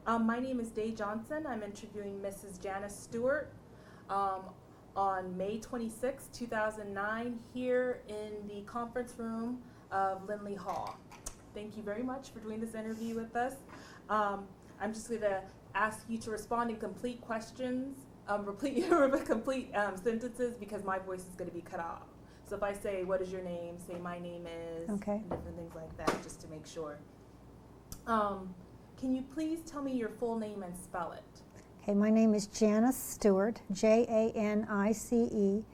My name is Day Johnson. I'm interviewing Mrs. Janice Stewart on May 26, 2009, here in the conference room of Lindley Hall. Thank you very much for doing this interview with us. I'm just going to ask you to respond in complete questions, complete sentences, because my voice is going to be cut off. So if I say, what is your name, say my name is, Okay. and different things like that, just to make sure. Can you please tell me your full name and spell it? Okay, my name is Janice Stewart, Janicestewart.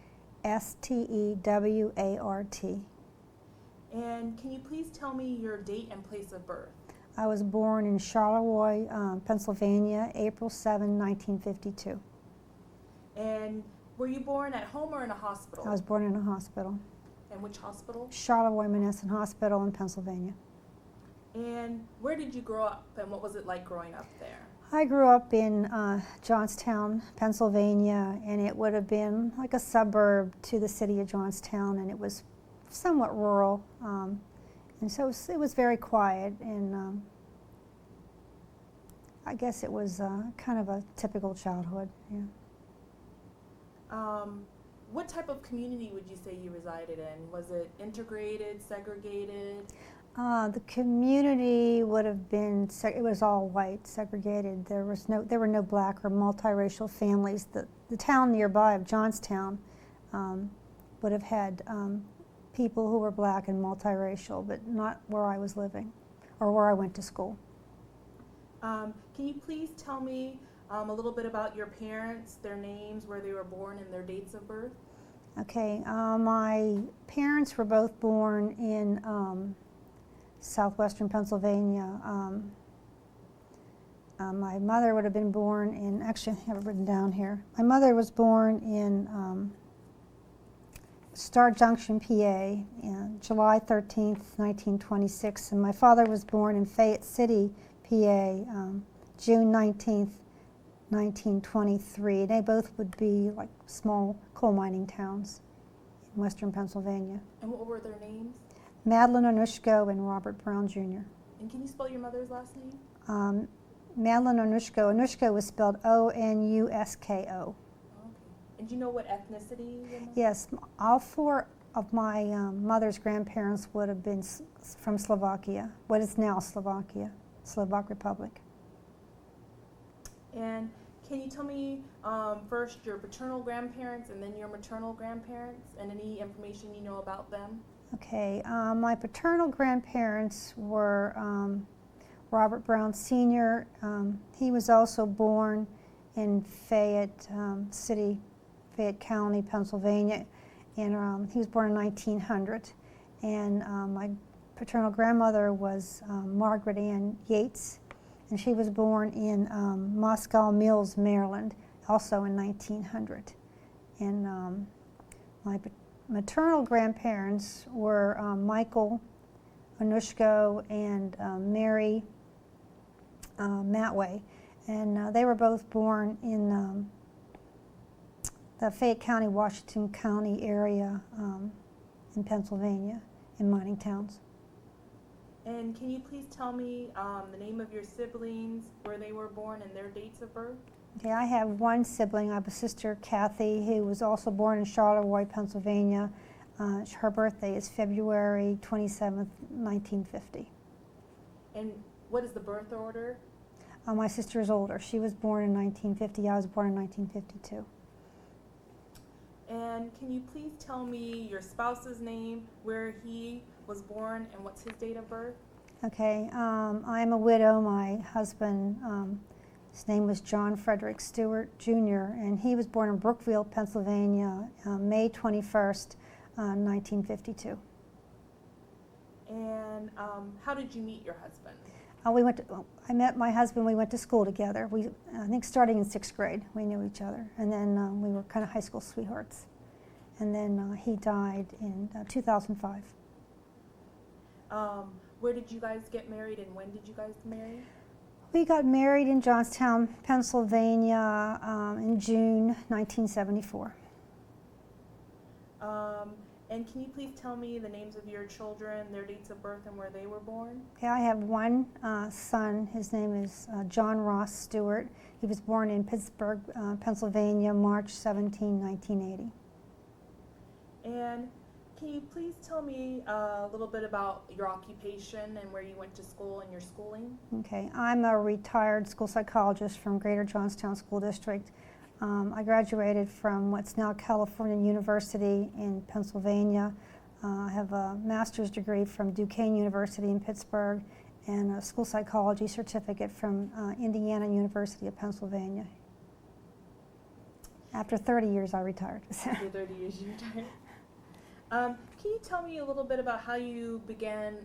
And can you please tell me your date and place of birth? I was born in Charleroi, Pennsylvania, April 7, 1952. And were you born at home or in a hospital? I was born in a hospital. And which hospital? Charleroi Monessen Hospital in Pennsylvania. And where did you grow up, and what was it like growing up there? I grew up in Johnstown, Pennsylvania, and it would have been like a suburb to the city of Johnstown, and it was somewhat rural, and so it was very quiet, and I guess it was kind of a typical childhood. Yeah. What type of community would you say you resided in? Was it integrated, segregated? The community would have been, it was all white, segregated. There were no black or multiracial families. The town nearby of Johnstown would have had people who were black and multiracial, but not where I was living or where I went to school. Can you please tell me a little bit about your parents, their names, where they were born, and their dates of birth? Okay, my parents were both born in southwestern Pennsylvania. My mother would have been born in, actually I have it written down here. My mother was born in Star Junction, PA, July 13th, 1926, and my father was born in Fayette City, PA, June 19th, 1923. They both would be like small coal mining towns in western Pennsylvania. And what were their names? Madeline Onushko and Robert Brown Jr. And can you spell your mother's last name? Madeline Onushko. Onushko was spelled Onusko. Okay. And do you know what ethnicity? Yes, all four of my mother's grandparents would have been from Slovakia, what is now Slovakia, Slovak Republic. And can you tell me first your paternal grandparents and then your maternal grandparents and any information you know about them? Okay, my paternal grandparents were Robert Brown Sr. He was also born in Fayette City, Fayette County, Pennsylvania, and he was born in 1900. And my paternal grandmother was Margaret Ann Yates, and she was born in Moscow Mills, Maryland, also in 1900. And my maternal grandparents were Michael Onushko and Mary Matway, and they were both born in the Fayette County, Washington County area in Pennsylvania, in mining towns. And can you please tell me the name of your siblings, where they were born, and their dates of birth? Okay, I have one sibling. I have a sister, Kathy, who was also born in Charleroi, Pennsylvania. Her birthday is February 27th, 1950. And what is the birth order? My sister is older. She was born in 1950. I was born in 1952. And can you please tell me your spouse's name, where he was born, and what's his date of birth? Okay, I'm a widow. My husband, his name was John Frederick Stewart, Jr., and he was born in Brookfield, Pennsylvania, May 21st, 1952. And how did you meet your husband? I met my husband, we went to school together. I think starting in 6th grade, we knew each other. And then we were kind of high school sweethearts. And then he died in 2005. Where did you guys get married, and when did you guys marry? We got married in Johnstown, Pennsylvania in June 1974. And can you please tell me the names of your children, their dates of birth, and where they were born? Okay, I have one son. His name is John Ross Stewart. He was born in Pittsburgh, Pennsylvania, March 17, 1980. And can you please tell me a little bit about your occupation and where you went to school and your schooling? Okay, I'm a retired school psychologist from Greater Johnstown School District. I graduated from what's now California University in Pennsylvania. I have a master's degree from Duquesne University in Pittsburgh and a school psychology certificate from Indiana University of Pennsylvania. After 30 years, I retired. After 30 years, you retired. Can you tell me a little bit about how you began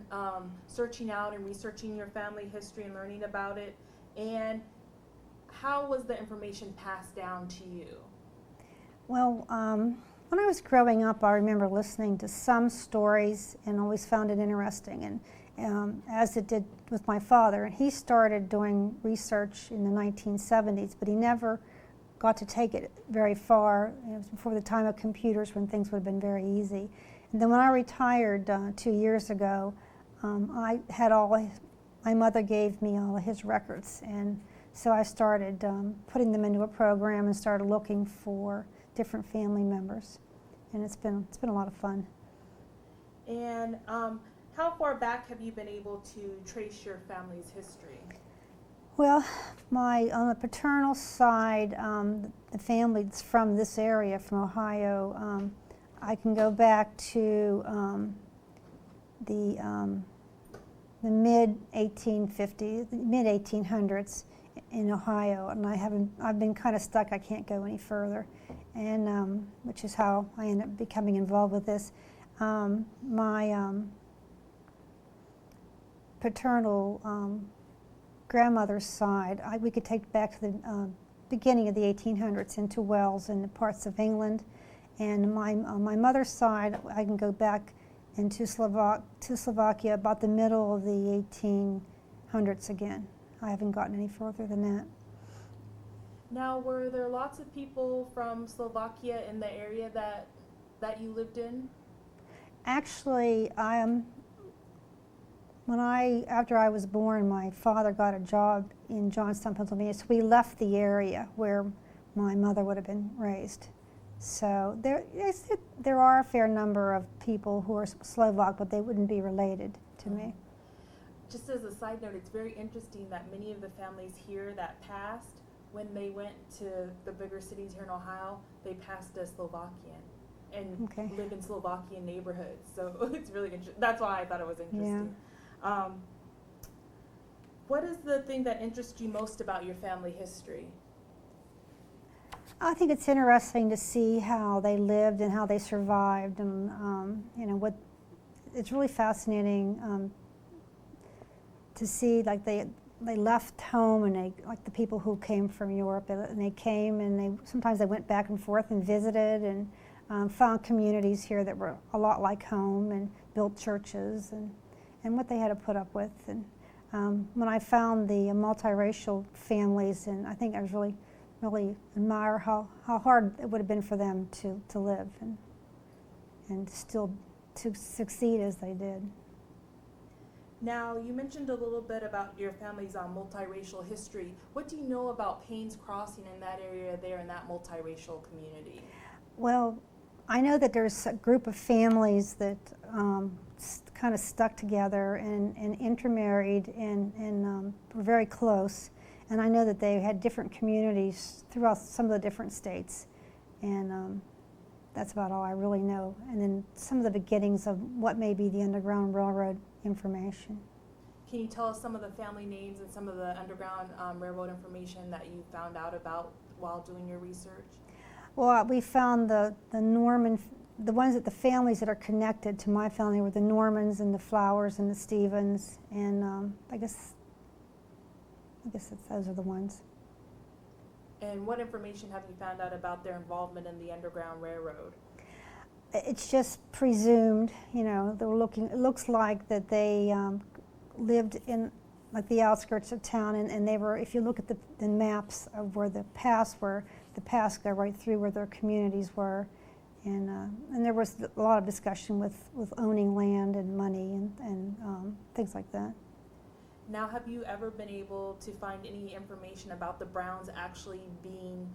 searching out and researching your family history and learning about it, and how was the information passed down to you? Well, when I was growing up, I remember listening to some stories and always found it interesting, and as it did with my father. And he started doing research in the 1970s, but he never got to take it very far. It was before the time of computers when things would have been very easy. And then when I retired 2 years ago, I had my mother gave me all of his records, and so I started putting them into a program and started looking for different family members, and it's been a lot of fun. And how far back have you been able to trace your family's history? Well, on the paternal side, the family that's from this area, from Ohio, I can go back to the mid-1850s, mid-1800s in Ohio, and I've been kind of stuck. I can't go any further, and which is how I ended up becoming involved with this. My paternal grandmother's side, we could take back to the beginning of the 1800s into Wales and parts of England. And on my mother's side, I can go back into Slovakia about the middle of the 1800s again. I haven't gotten any further than that. Now, were there lots of people from Slovakia in the area that you lived in? Actually, after I was born, my father got a job in Johnstown, Pennsylvania, so we left the area where my mother would have been raised. So there are a fair number of people who are Slovak, but they wouldn't be related to me. Just as a side note, it's very interesting that many of the families here that passed, when they went to the bigger cities here in Ohio, they passed as Slovakian and live in Slovakian neighborhoods. So it's really interesting. That's why I thought it was interesting. Yeah. What is the thing that interests you most about your family history? I think it's interesting to see how they lived and how they survived, and it's really fascinating to see, like they left home, and like the people who came from Europe, and they came and sometimes they went back and forth and visited and found communities here that were a lot like home, and built churches and what they had to put up with. And when I found the multiracial families, and I think I was really admire how hard it would have been for them to live and still to succeed as they did. Now, you mentioned a little bit about your family's multiracial history. What do you know about Payne's Crossing in that area there in that multiracial community? Well, I know that there's a group of families that kind of stuck together and intermarried and were very close. And I know that they had different communities throughout some of the different states. And that's about all I really know. And then some of the beginnings of what may be the Underground Railroad information. Can you tell us some of the family names and some of the Underground Railroad information that you found out about while doing your research? Well, we found the the families that are connected to my family were the Normans and the Flowers and the Stevens, and I guess those are the ones. And what information have you found out about their involvement in the Underground Railroad? It's just presumed, they're looking. It looks like that they lived in like the outskirts of town, and they were. If you look at the maps of where the paths go right through where their communities were, And there was a lot of discussion with owning land and money and things like that. Now, have you ever been able to find any information about the Browns actually being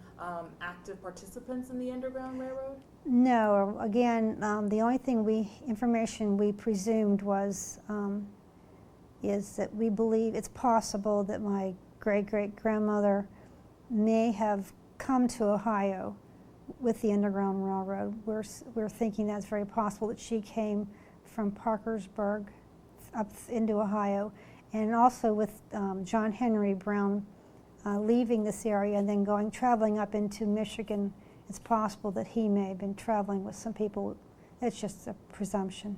active participants in the Underground Railroad? No, again, the only information we presumed was, is that we believe it's possible that my great-great-grandmother may have come to Ohio with the Underground Railroad. We're thinking that's very possible, that she came from Parkersburg up into Ohio, and also with John Henry Brown leaving this area and then traveling up into Michigan. It's possible that he may have been traveling with some people. It's just a presumption.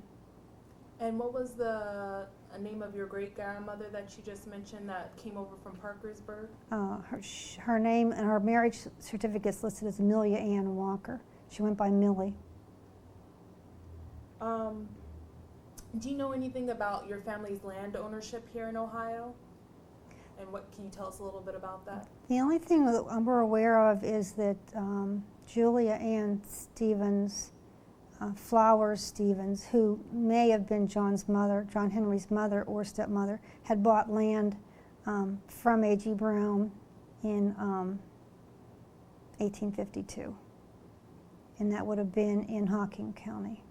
And what was the name of your great-grandmother that you just mentioned that came over from Parkersburg? Her name and her marriage certificate is listed as Amelia Ann Walker. She went by Millie. Do you know anything about your family's land ownership here in Ohio? And what can you tell us a little bit about that? The only thing that we're aware of is that Julia Ann Stevens, Flowers Stevens, who may have been John Henry's mother or stepmother, had bought land from A.G. Brown in 1852. And that would have been in Hocking County.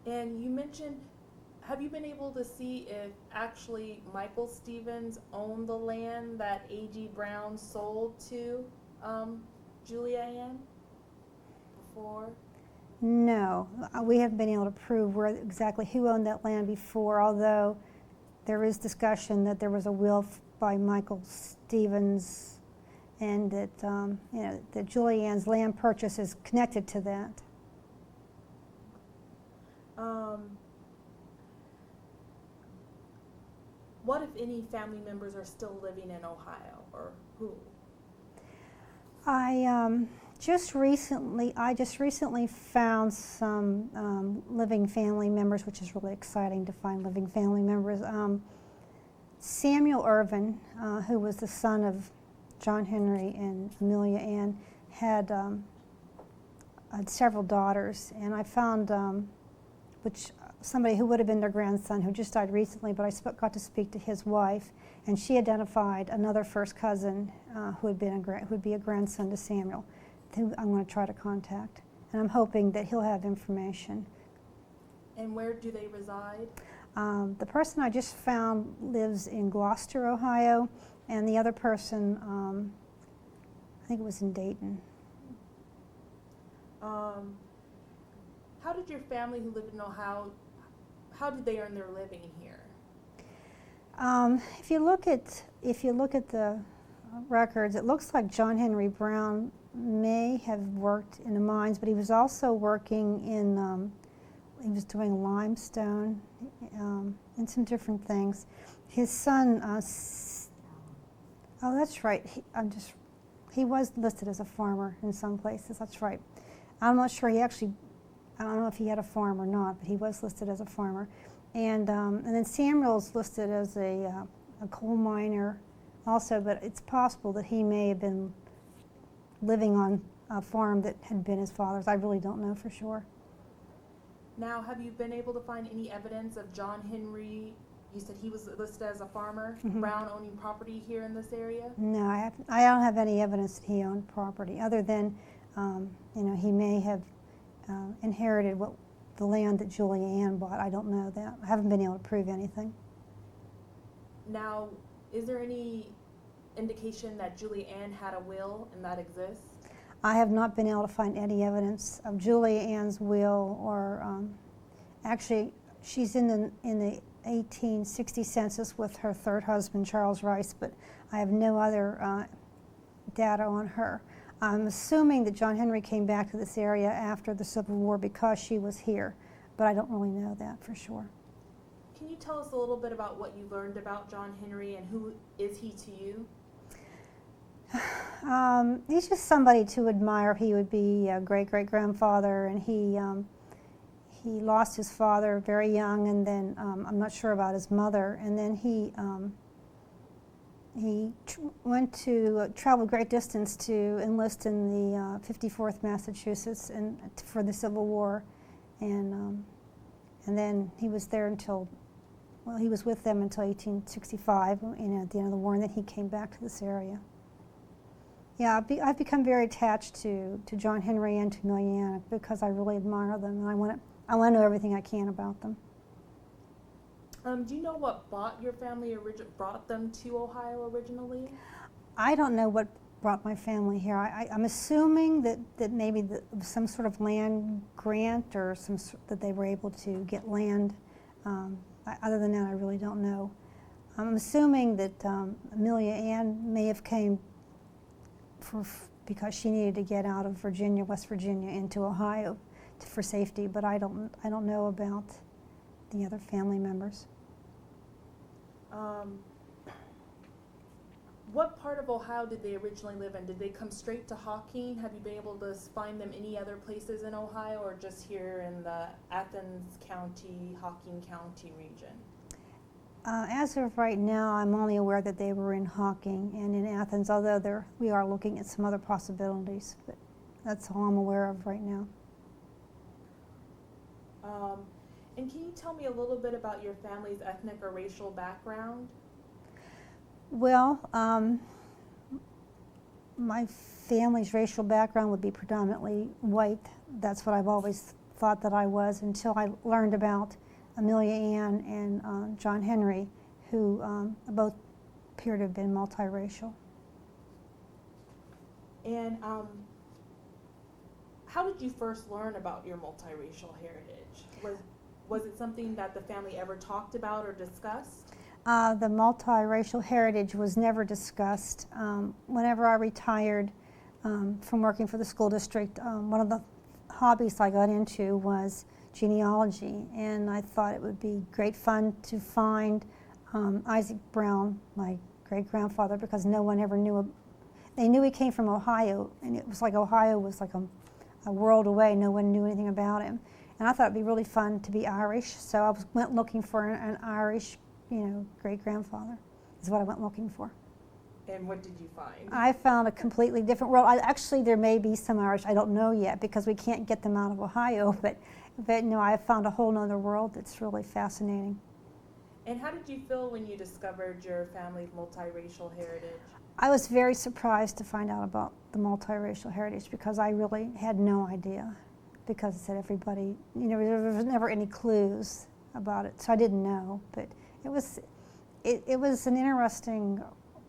And you mentioned, have you been able to see if actually Michael Stevens owned the land that A.G. Brown sold to Julia Ann before? No, we haven't been able to prove exactly who owned that land before, although there is discussion that there was a will by Michael Stevens and that, that Julia Ann's land purchase is connected to that. What, if any, family members are still living in Ohio, or who? I just recently found some living family members, which is really exciting to find living family members. Samuel Irvin, who was the son of John Henry and Amelia Ann, had several daughters, and I found somebody who would have been their grandson, who just died recently, but I got to speak to his wife, and she identified another first cousin who would be a grandson to Samuel, who I'm going to try to contact, and I'm hoping that he'll have information. And where do they reside? The person I just found lives in Gloucester, Ohio, and the other person, I think it was in Dayton. How did your family who lived in Ohio, how did they earn their living here? If you look at the records, it looks like John Henry Brown may have worked in the mines, but he was also working in, he was doing limestone and some different things. His son, oh, that's right, he was listed as a farmer in some places, that's right. I'm not sure I don't know if he had a farm or not, but he was listed as a farmer. And then Samuel's listed as a coal miner also, but it's possible that he may have been living on a farm that had been his father's. I really don't know for sure. Now, have you been able to find any evidence of John Henry? You said he was listed as a farmer, Brown owning property here in this area? No, I don't have any evidence that he owned property, other than he may have inherited the land that Julia Ann bought. I don't know that. I haven't been able to prove anything. Now, is there any indication that Julia Ann had a will and that exists? I have not been able to find any evidence of Julia Ann's will, or actually, she's in the 1860 census with her third husband, Charles Rice, but I have no other data on her. I'm assuming that John Henry came back to this area after the Civil War because she was here, but I don't really know that for sure. Can you tell us a little bit about what you learned about John Henry and who is he to you? He's just somebody to admire. He would be a great-great-grandfather, and he lost his father very young, and then I'm not sure about his mother, and then went to traveled great distance to enlist in the 54th Massachusetts for the Civil War, and then he was there until, well, he was with them until 1865, at the end of the war, and then he came back to this area. Yeah, I've become very attached to John Henry and to Amelia because I really admire them, and I want to know everything I can about them. Do you know what brought them to Ohio originally? I don't know what brought my family here. I'm assuming that maybe some sort of land grant or that they were able to get land. Other than that, I really don't know. I'm assuming that Amelia Ann may have came because she needed to get out of West Virginia, into Ohio for safety. But I don't know about the other family members. What part of Ohio did they originally live in? Did they come straight to Hocking? Have you been able to find them any other places in Ohio, or just here in the Athens County, Hocking County region? As of right now, I'm only aware that they were in Hocking and in Athens, although we are looking at some other possibilities, but that's all I'm aware of right now. And can you tell me a little bit about your family's ethnic or racial background? Well, my family's racial background would be predominantly white. That's what I've always thought that I was until I learned about Amelia Ann and John Henry, who both appear to have been multiracial. And how did you first learn about your multiracial heritage? Was it something that the family ever talked about or discussed? The multiracial heritage was never discussed. Whenever I retired from working for the school district, one of the hobbies I got into was genealogy, and I thought it would be great fun to find Isaac Brown, my great-grandfather, because no one ever knew. They knew he came from Ohio, and it was like Ohio was like a world away. No one knew anything about him. And I thought it'd be really fun to be Irish, so I went looking for an Irish, great-grandfather, is what I went looking for. And what did you find? I found a completely different world. Actually, there may be some Irish, I don't know yet, because we can't get them out of Ohio, but no, I found a whole other world that's really fascinating. And how did you feel when you discovered your family's multiracial heritage? I was very surprised to find out about the multiracial heritage because I really had no idea. Because it said everybody, there was never any clues about it, so I didn't know. But it was an interesting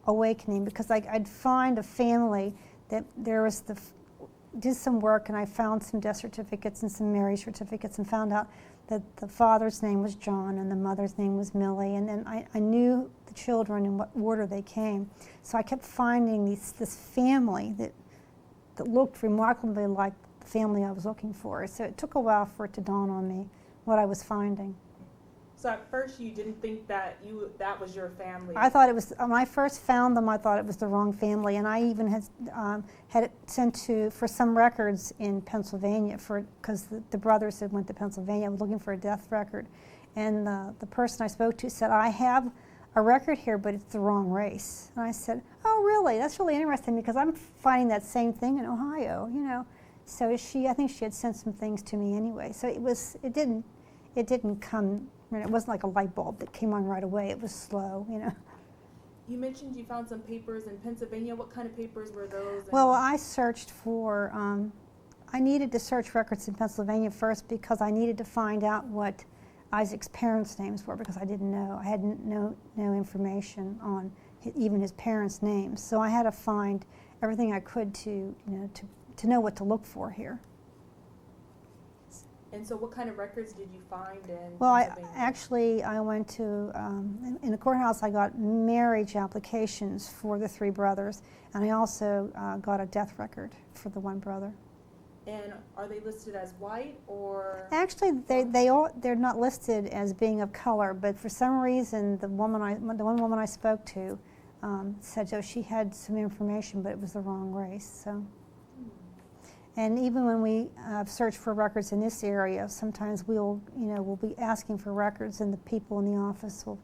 awakening because I'd find a family that did some work, and I found some death certificates and some marriage certificates and found out that the father's name was John and the mother's name was Millie, and then I knew the children in what order they came. So I kept finding this family that looked remarkably like the family I was looking for. So it took a while for it to dawn on me what I was finding. So at first you didn't think that was your family? I thought it was, when I first found them, I thought it was the wrong family, and I even had it sent for some records in Pennsylvania because the brothers had went to Pennsylvania looking for a death record, and the person I spoke to said, I have a record here, but it's the wrong race. And I said, oh really? That's really interesting because I'm finding that same thing in Ohio, So I think she had sent some things to me anyway. So it didn't come. It wasn't like a light bulb that came on right away. It was slow, You mentioned you found some papers in Pennsylvania. What kind of papers were those? Well, I searched for. I needed to search records in Pennsylvania first because I needed to find out what Isaac's parents' names were because I didn't know. I had no information on even his parents' names. So I had to find everything I could to know what to look for here. And so what kind of records did you find in Well, Pennsylvania? I went to, in the courthouse I got marriage applications for the three brothers, and I also got a death record for the one brother. And are they listed as white or? Actually, they're not listed as being of color, but for some reason the one woman I spoke to said she had some information, but it was the wrong race. So. And even when we search for records in this area, sometimes we'll be asking for records, and the people in the office will,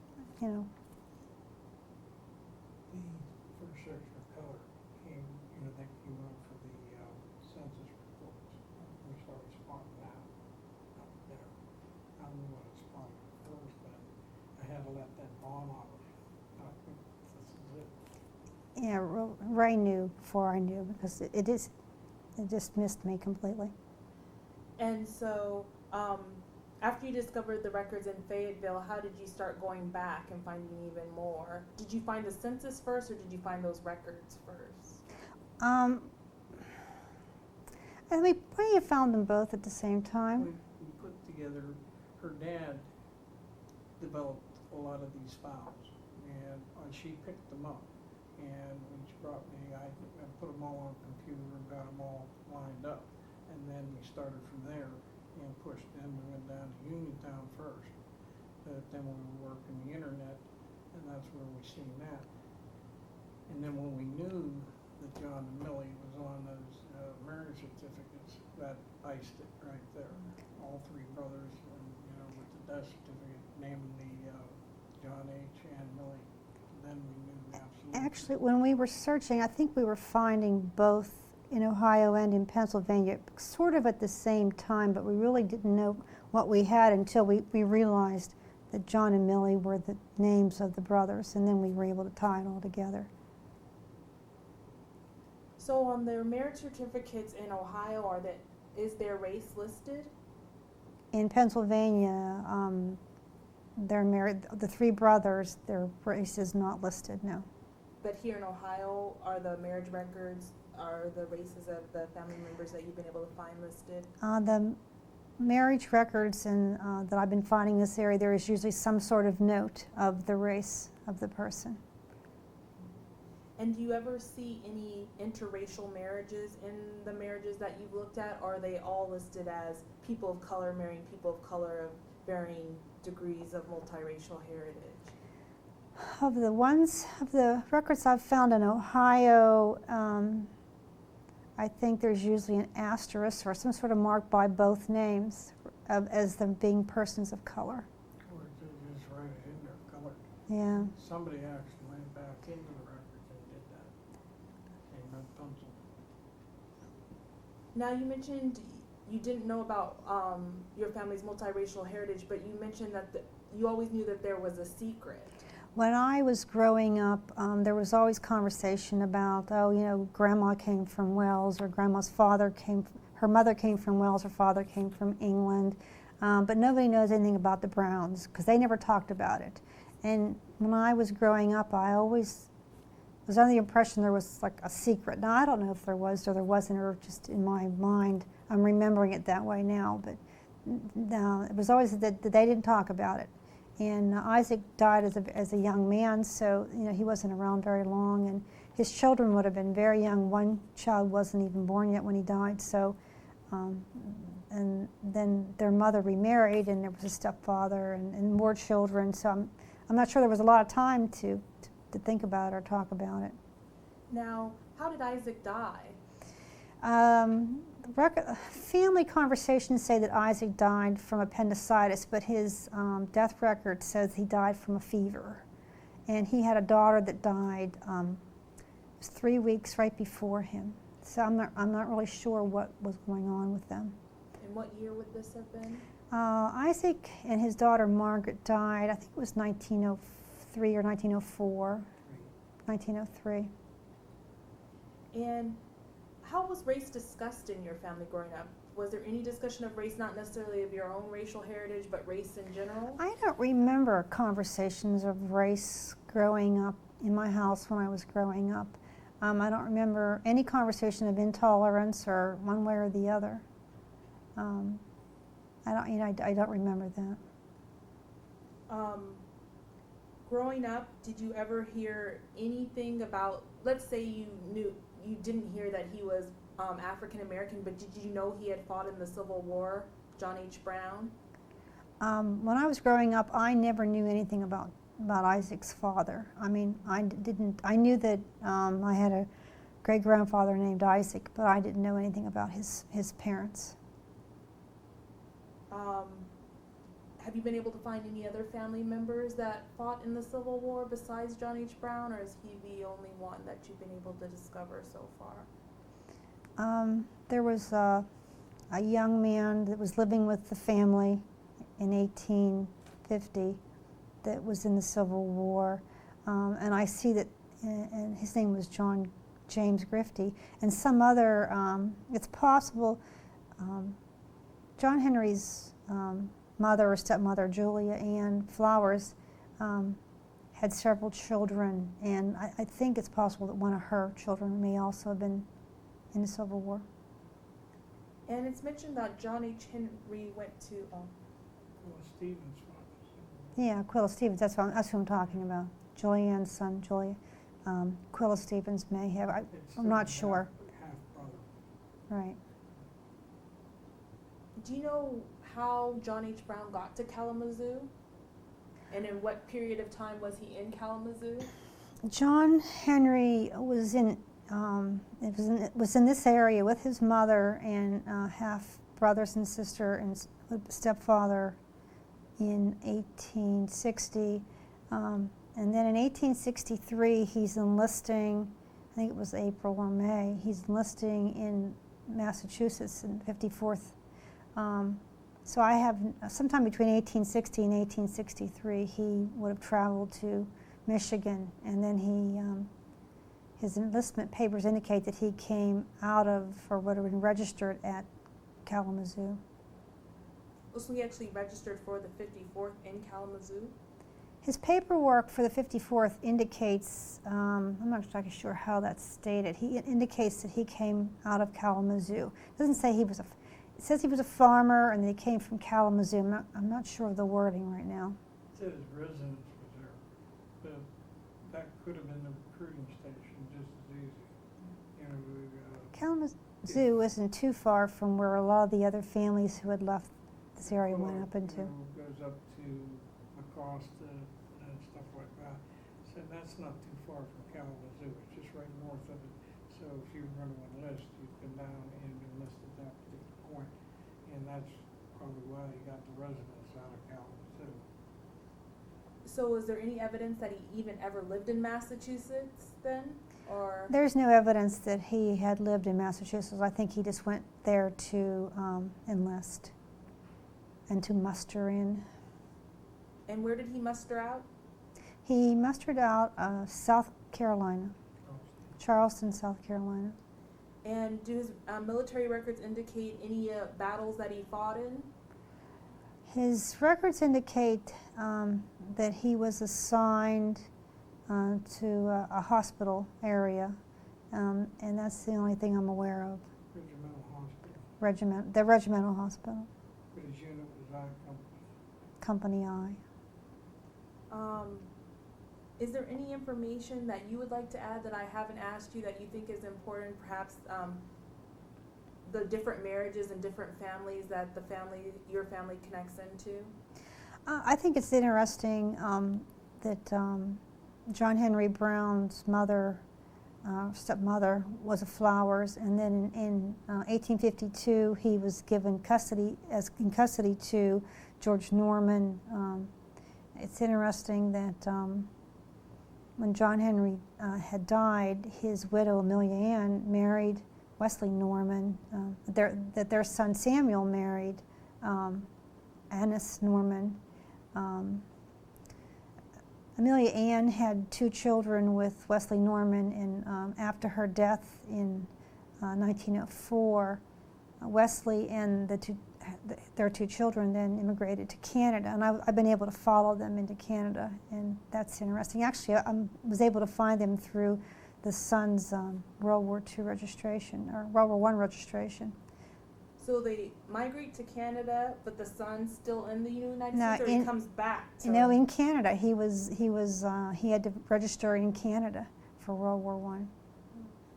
got that bond on it. I think this is it. Yeah, Ray knew before I knew because it just missed me completely. And so, after you discovered the records in Fayetteville, how did you start going back and finding even more? Did you find the census first, or did you find those records first? And we may have found them both at the same time. We put together, her dad developed a lot of these files, and she picked them up. And when she brought me, I put them all on a computer and got them all lined up. And then we started from there and pushed. Then we went down to Uniontown first. But then we were working the internet, and that's where we seen that. And then when we knew that John and Millie was on those marriage certificates, that iced it right there. All three brothers, and, with the death certificate, naming the John H. and Millie. Then we knew absolutely. Actually, when we were searching, I think we were finding both in Ohio and in Pennsylvania sort of at the same time, but we really didn't know what we had until we realized that John and Millie were the names of the brothers, and then we were able to tie it all together. So on their marriage certificates in Ohio, is their race listed? In Pennsylvania, they're married, the three brothers, their race is not listed, no. But here in Ohio, are the marriage records, are the races of the family members that you've been able to find listed? The marriage records that I've been finding in this area, there is usually some sort of note of the race of the person. And do you ever see any interracial marriages in the marriages that you've looked at, or are they all listed as people of color marrying people of color of varying degrees of multiracial heritage? Of the records I've found in Ohio, I think there's usually an asterisk or some sort of mark by both names as them being persons of color. Or just write it in there, colored. Yeah. Somebody actually went back into the records and did that. And no pencil. Now you mentioned you didn't know about your family's multiracial heritage, but you mentioned that you always knew that there was a secret. When I was growing up, there was always conversation about, grandma came from Wales, or grandma's her mother came from Wales, her father came from England, but nobody knows anything about the Browns because they never talked about it. And when I was growing up, I always was under the impression there was like a secret. Now, I don't know if there was or there wasn't, or just in my mind, I'm remembering it that way now, but it was always that they didn't talk about it. And Isaac died as a young man, so he wasn't around very long, and his children would have been very young. One child wasn't even born yet when he died, so and then their mother remarried, and there was a stepfather and more children. So I'm not sure there was a lot of time to think about it or talk about it. Now, how did Isaac die? Family conversations say that Isaac died from appendicitis, but his death record says he died from a fever. And he had a daughter that died 3 weeks right before him. So I'm not really sure what was going on with them. And what year would this have been? Isaac and his daughter Margaret died, I think it was 1903 or 1904. 1903. And how was race discussed in your family growing up? Was there any discussion of race, not necessarily of your own racial heritage, but race in general? I don't remember conversations of race growing up in my house when I was growing up. I don't remember any conversation of intolerance or one way or the other. I don't remember that. Growing up, did you ever hear anything about, let's say you didn't hear that he was African American, but did you know he had fought in the Civil War, John H. Brown? When I was growing up, I never knew anything about Isaac's father. I mean, I knew that I had a great-grandfather named Isaac, but I didn't know anything about his parents. Have you been able to find any other family members that fought in the Civil War besides John H. Brown, or is he the only one that you've been able to discover so far? There was a young man that was living with the family in 1850 that was in the Civil War, and I see that, and his name was John James Grifty, and some other, it's possible, John Henry's mother or stepmother, Julia Ann Flowers, had several children, and I think it's possible that one of her children may also have been in the Civil War. And it's mentioned that John H. Henry went to, Well, Stevens. Yeah, Aquila Stevens, that's who I'm talking about. Julianne's son, Julia. Aquila Stevens may have, I'm not sure. Half brother. Right. do you know how John H. Brown got to Kalamazoo? And in what period of time was he in Kalamazoo? John Henry was in this area with his mother and half brothers and sister and stepfather in 1860. And then in 1863, he's enlisting, I think it was April or May, he's enlisting in Massachusetts in 54th. So I have, sometime between 1860 and 1863, he would have traveled to Michigan, and then his enlistment papers indicate that he came out of, or would have been registered at Kalamazoo. So he actually registered for the 54th in Kalamazoo? His paperwork for the 54th indicates, I'm not exactly sure how that's stated, he indicates that he came out of Kalamazoo. It doesn't say he was it says he was a farmer and that he came from Kalamazoo. I'm not sure of the wording right now. It said his residence was there, but that could have been the recruiting station just as easy. You know, Kalamazoo isn't too far from where a lot of the other families who had left this area went up into. Goes up to Acosta and stuff like that. So that's not too far from Kalamazoo. It's just right north of it. So if you run on a list, you'd come down and enlist at that particular point. And that's probably why he got the residence out of Kalamazoo. So is there any evidence that he even ever lived in Massachusetts then? Or There's no evidence that he had lived in Massachusetts. I think he just went there to enlist and to muster in. And where did he muster out? He mustered out South Carolina, Charleston, South Carolina. And do his military records indicate any battles that he fought in? His records indicate that he was assigned to a hospital area, and that's the only thing I'm aware of. Regimental hospital. The regimental hospital. But his unit was I Company company. I. Is there any information that you would like to add that I haven't asked you that you think is important? Perhaps the different marriages and different families that your family connects into? I think it's interesting that John Henry Brown's stepmother was a Flowers, and then in 1852 he was given in custody to George Norman. It's interesting that when John Henry had died, his widow Amelia Ann married Wesley Norman. That their son Samuel married Annis Norman. Amelia Ann had 2 children with Wesley Norman, and after her death in 1904, Wesley and their 2 children then immigrated to Canada, and I've been able to follow them into Canada, and that's interesting. Actually, I was able to find them through the son's World War II registration, or World War I registration. So they migrate to Canada, but the son's still in the United No, States, or he comes back to... No, in Canada. He had to register in Canada for World War I.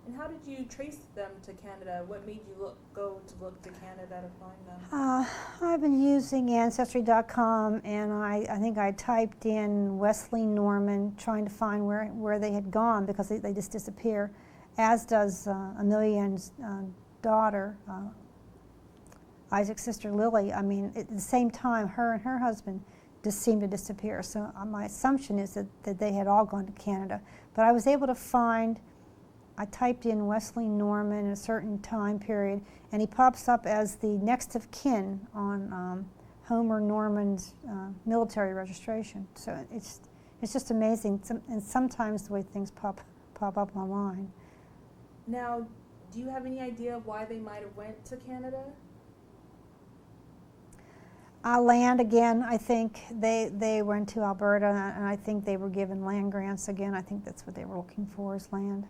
And how did you trace them to Canada? What made you go to Canada to find them? I've been using Ancestry.com, and I think I typed in Wesley Norman, trying to find where they had gone, because they just disappear, as does Amelia Ann's daughter, Isaac's sister Lily. I mean, at the same time, her and her husband just seemed to disappear. So my assumption is that they had all gone to Canada. But I was able to find, I typed in Wesley Norman in a certain time period, and he pops up as the next of kin on Homer Norman's military registration. So it's just amazing, and sometimes the way things pop up online. Now, do you have any idea of why they might have went to Canada? Land again, I think they went to Alberta, and I think they were given land grants again. I think that's what they were looking for, is land.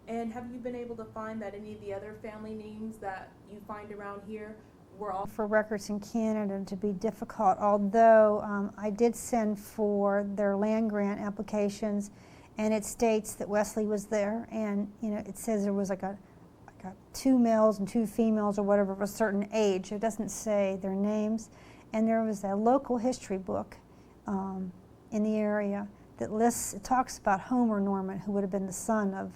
And have you been able to find that any of the other family names that you find around here were all For records in Canada to be difficult, although I did send for their land grant applications, and it states that Wesley was there, and it says there was like a 2 males and 2 females or whatever of a certain age. It doesn't say their names. And there was a local history book in the area that it talks about Homer Norman, who would have been the son of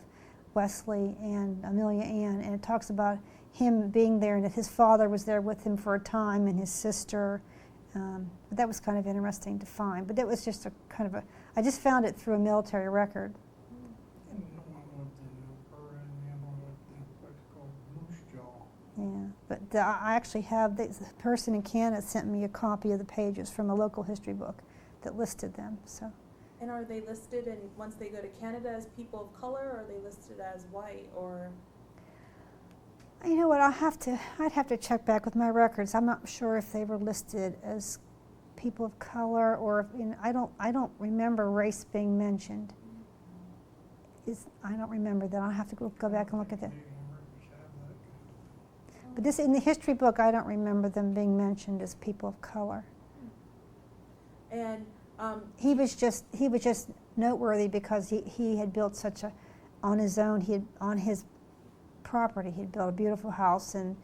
Wesley and Amelia Ann, and it talks about him being there and that his father was there with him for a time and his sister. But that was kind of interesting to find. But it was just I just found it through a military record. And the one with the burr and the other one with what's called moose jaw. Yeah, but I actually have, the person in Canada sent me a copy of the pages from a local history book that listed them. So. And are they listed, and once they go to Canada, as people of color, or are they listed as white, or? You know what? I'd have to check back with my records. I'm not sure if they were listed as people of color, or I don't remember race being mentioned. I don't remember that. I'll have to go back and look at that. But in the history book, I don't remember them being mentioned as people of color. And he was just noteworthy because he had built on his own, on his property, he had built a beautiful house, and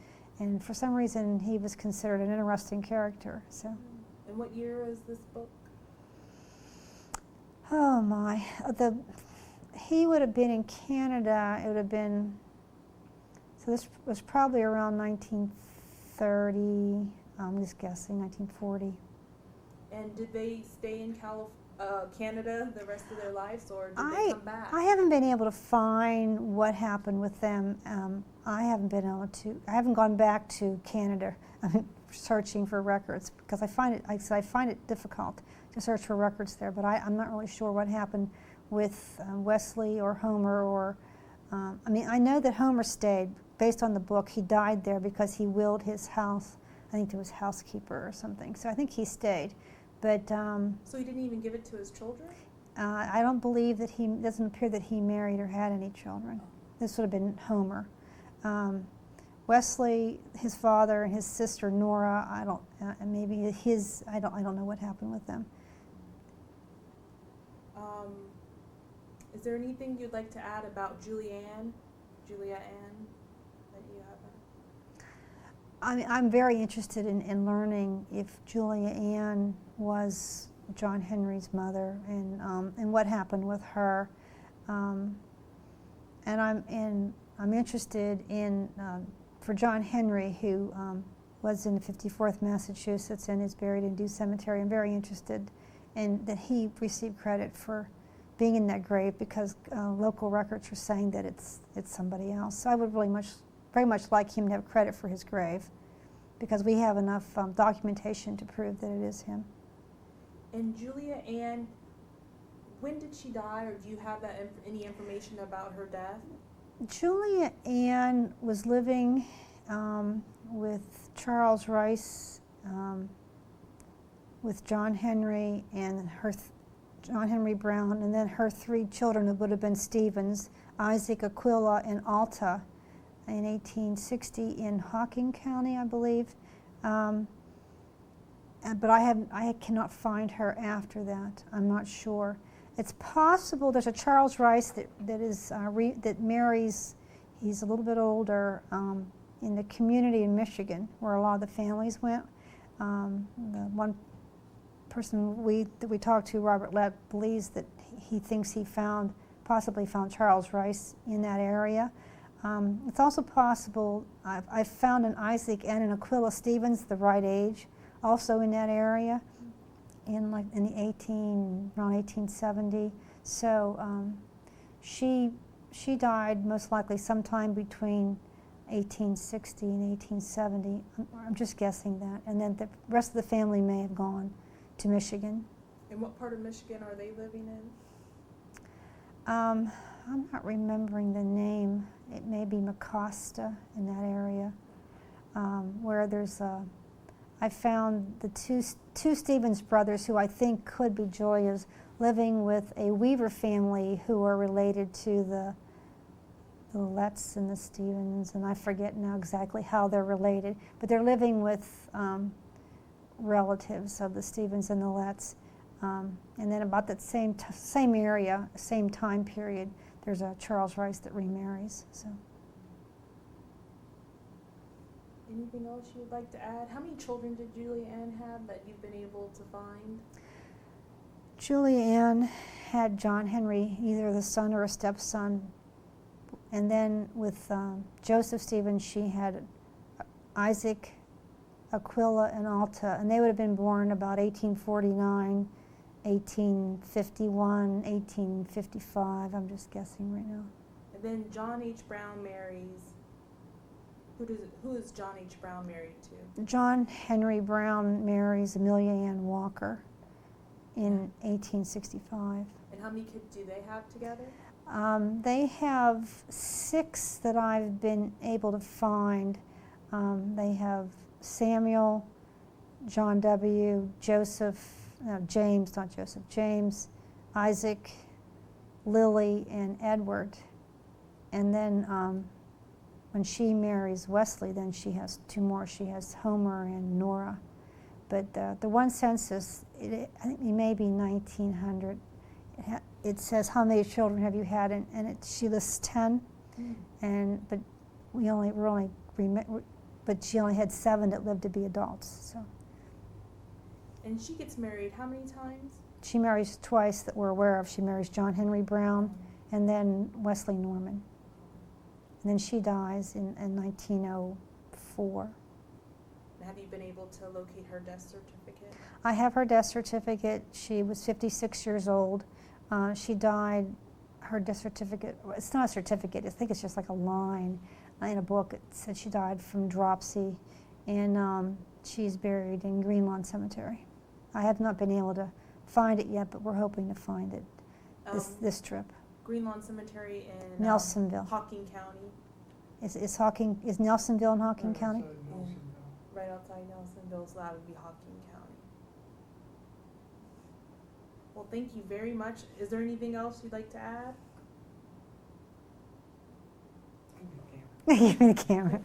for some reason he was considered an interesting character. So. And what year is this book? Oh my, he would have been in Canada. It would have been. So this was probably around 1930. I'm just guessing 1940. And did they stay in Canada the rest of their lives, or did they come back? I haven't been able to find what happened with them. I haven't gone back to Canada searching for records because I find it difficult to search for records there. But I'm not really sure what happened with Wesley or Homer, or I know that Homer stayed. Based on the book, he died there because he willed his house, I think, to his housekeeper or something. So I think he stayed. But so he didn't even give it to his children? I don't believe that doesn't appear that he married or had any children. This would have been Homer. Wesley, his father, and his sister Nora, I don't know what happened with them. Is there anything you'd like to add about Julia Ann, that you haven't? I'm very interested in learning if Julia Ann was John Henry's mother, and what happened with her. And I'm interested in for John Henry, who was in 54th Massachusetts and is buried in Dew Cemetery. I'm very interested in that he received credit for being in that grave because local records are saying that it's somebody else. So I would very much like him to have credit for his grave because we have enough documentation to prove that it is him. And Julia Ann, when did she die, or do you have any information about her death? Julia Ann was living with Charles Rice, with John Henry and John Henry Brown, and then her 3 children, who would have been Stevens, Isaac, Aquila, and Alta, in 1860 in Hocking County, I believe. But I cannot find her after that. I'm not sure. It's possible there's a Charles Rice that marries. He's a little bit older in the community in Michigan where a lot of the families went. The one person that we talked to, Robert Lett, believes that he thinks he possibly found Charles Rice in that area. It's also possible I've found an Isaac and an Aquila Stevens, the right age, also in that area, around 1870. So she died most likely sometime between 1860 and 1870. I'm just guessing that. And then the rest of the family may have gone to Michigan. And what part of Michigan are they living in? I'm not remembering the name. It may be Mecosta in that area, where there's I found the two Stevens brothers, who I think could be Julia's, living with a Weaver family who are related to the Letts and the Stevens, and I forget now exactly how they're related, but they're living with relatives of the Stevens and the Letts. And then about that same area, same time period, there's a Charles Rice that remarries. So. Anything else you would like to add? How many children did Julia Ann have that you've been able to find? Julia Ann had John Henry, either the son or a stepson. And then with Joseph Stevens, she had Isaac, Aquila, and Alta. And they would have been born about 1849, 1851, 1855. I'm just guessing right now. And then John H. Brown marries. Who is John H. Brown married to? John Henry Brown marries Amelia Ann Walker in 1865. And how many kids do they have together? They have 6 that I've been able to find. They have Samuel, John W., James, Isaac, Lily, and Edward. And then when she marries Wesley, then she has 2 more. She has Homer and Nora. But the one census, I think it may be 1900. It says, how many children have you had? And she lists 10. But she only had 7 that lived to be adults. So. And she gets married how many times? She marries twice that we're aware of. She marries John Henry Brown and then Wesley Norman. And then she dies in 1904. Have you been able to locate her death certificate? I have her death certificate. She was 56 years old. She died, her death certificate, it's not a certificate, I think it's just like a line in a book. It said she died from dropsy, and she's buried in Greenlawn Cemetery. I have not been able to find it yet, but we're hoping to find it this trip. Greenlawn Cemetery in Nelsonville. Hocking County. Is Nelsonville in Hocking County? Right outside Nelsonville, so that would be Hocking County. Well, thank you very much. Is there anything else you'd like to add? Give me the camera.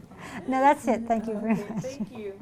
No, that's it. Thank you very much. Thank you.